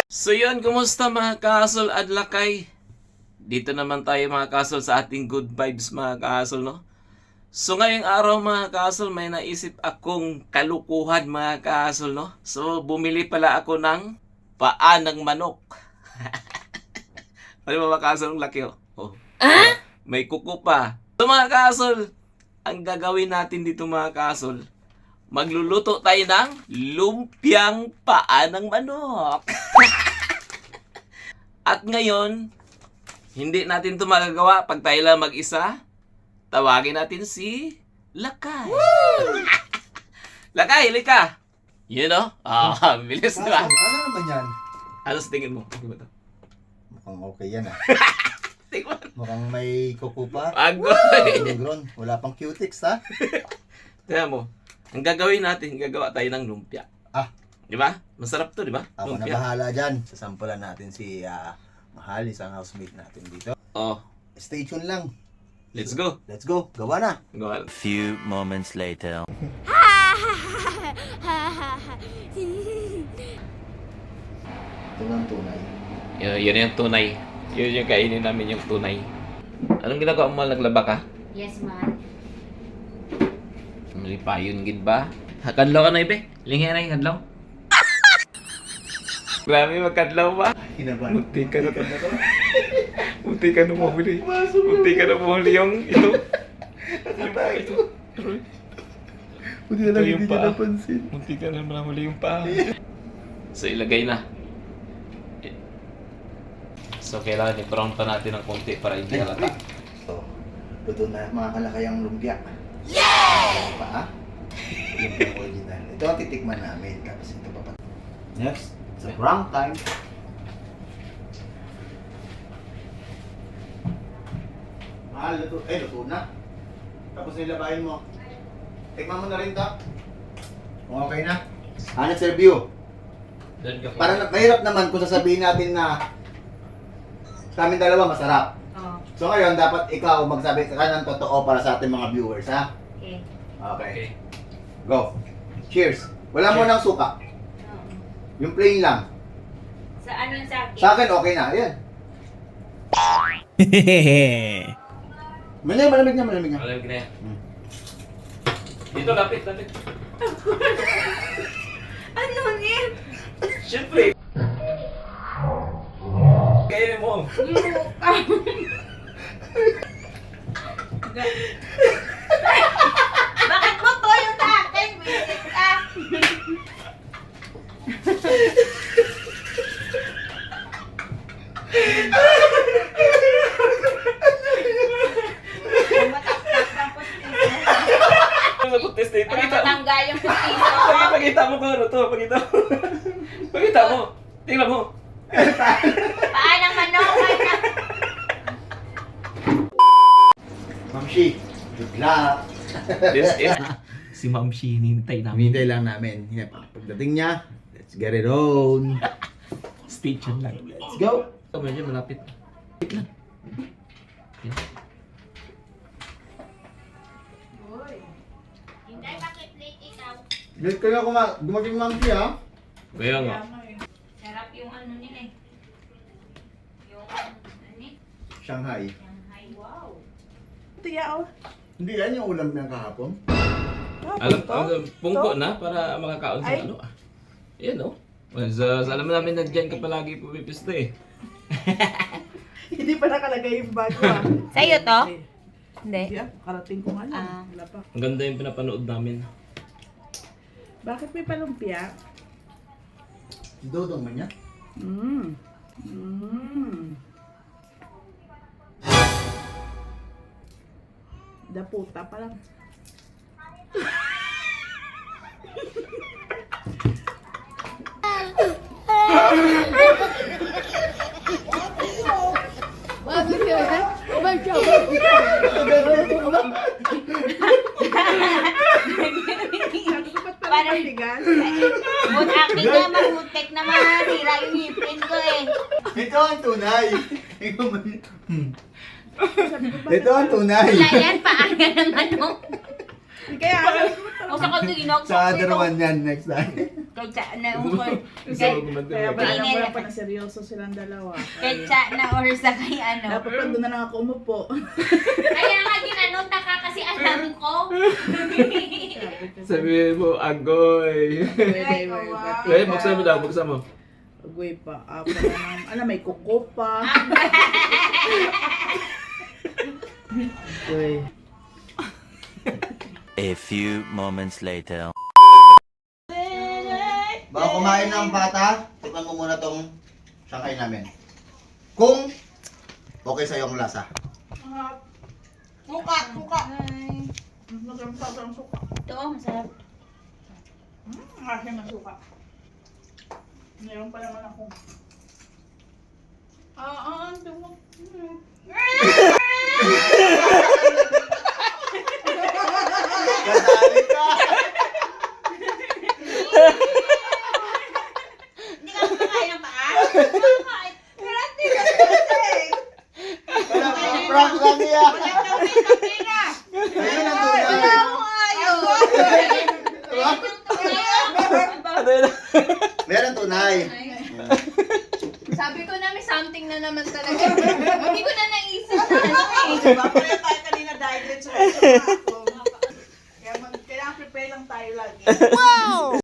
So yun, kumusta mga kasol at lakay? Dito naman tayo mga kasol sa ating good vibes mga kasol, no? So ngayong araw mga kasol, may naisip akong kalukuhan mga kasol, no? So bumili pala ako ng paa ng manok. Ano ba mga kasol, ang laki oh. Oh. May kuko pa. So mga kasol, ang gagawin natin dito mga kasol, magluluto tayo ng lumpiang paa ng manok. At ngayon, hindi natin ito magagawa pag tayo lang mag-isa. Tawagin natin si Lakay. Lakay, halika. You know? Bilis na. Ano naman yan? Ano sa tingin mo? Tingin mo to? Mukhang okay yan ah. Tingin mo. Mukhang may kuko pa. Agoy. Gron, wala pang cutics ha. Tingnan mo. Ang gagawin natin, gagawa tayo ng lumpia. Ah. Di ba? Masarap to, di ba? Ako na bahala dyan. Sasampulan natin si Mahal, isang housemate natin dito. Oh, Stay tuned lang. let's go. Let's go. Gawa na. Gawa. Few moments later. Ito ng tunay. Yun yung tunay. Yun yung kainin namin yung tunay. Anong ginagawa mo? Naglaba ka? Yes, man. Mali pa yun, gid ba? Kadlaw ka na, ibe? Linghi na yung kadlaw? Grabe, magkadlaw ba? Hinaban. Munti ka na to. Munti ka na mahuli. Munti ka na mahuli yung ito. Ito. Buti na lang Ito yung hindi niya paa. napansin. Munti ka na mahuli yung paa. So, ilagay na. So, kailangan i-brown pa natin ng konti para hindi halata. So, luto na mga kalakayang lumpia. Yeah! Pa, lumpia original. Ito ang titikman namin. Tapos ito pa pa. Next, sa brown time. Mahal, luto. Luto na. Tapos nilabahin mo. Tikman mo na rin to. Kung okay na. Ano servyo? Parang mahirap naman kung sasabihin natin na sa amin dalawa masarap. Oh, So ngayon, dapat ikaw magsabi ka ng totoo para sa ating mga viewers, ha? okay. Okay. Go. Cheers. Wala mo ng suka. Oo. Yung plain lang. Sa ano yung sa akin? Sa akin, okay na. Ayan. Malamig na, malamig na. Alam ko na yan. Dito, lapit, lapit. Ano niya? Siyempre. Kainin mo. Bakit mo to yung sa akin? Visit ka. Mataktak ng pustiso. Ano sa putis na ito? Ano Pakita mo. matanggal yung pustiso? Pakita mo kung ano to. Pakita mo. Pakita mo. Tingnan mo. Paa ng manok. Mamshi, good luck. This is si Ma'am Shi, hinintay namin. Hinintay lang namin. Pagdating niya, let's get it on. Stay tuned lang. Let's go. Ito, medyo malapit. Wait lang. Hindi, bakit late ikaw? Late ka na dumating Mamshi, ha? Kaya nga. Sarap yung ano nila eh. Yung ano eh. Shanghai. Shanghai. Wow. Hindi yan yung ulam ng kahapon. Alam, pungko na para makakaon sa ano ah. Yan oh. Alam namin na dyan ka palagi pumipista eh. Hindi pa nakalagay yung bago ah. Sa'yo to? Hindi. Hindi. Karating ko nga lang. Ah. Wala pa. Ang ganda yung pinapanood namin. Bakit may palumpia? Si Dodong man niya. Daputa pa lang. Parang Tigas. But akin nga mabutik na masira yung ngipin ko eh. Ito ang tunay. Ito ang tunay. Wala yan, paaga ng manok. Kaya, O sa kandinog. Sa other one yan, next time. Kay Cha na ukol. kaya ba Kaya- alam ko lang pa na seryoso silang dalawa. Kay Cha na or sa kay ano. Dapat pa doon na lang ako umupo. Kaya nga ginanong ka kasi alam ko. Sabi mo, agoy. Ay, wow. Eh, buksan mo daw, buksan mo. Agoy pa. Ano, may kuko pa. Agoy. A few moments later. Bago kumain ng bata, tikman mo muna tong sangkay namin. Kung okay sa'yo ang lasa. Suka! Masarap ang suka. Ito, masarap. Ang aking na suka. Meron pa naman ako. Ito mo. Kasali ka! Hindi ka kumakain ng paa? Kumakain. Pero hindi ka kumakain. Wala pa, prank lang niya! Ayun ang tunay! Ano yun? Meron tunay! Sabi ko na may something na naman talaga. Hindi ko na naisip na ano eh. Diba? Kaya tayo kanina diet sa ako. Kaya kailangan prepare lang tayo lagi. Wow!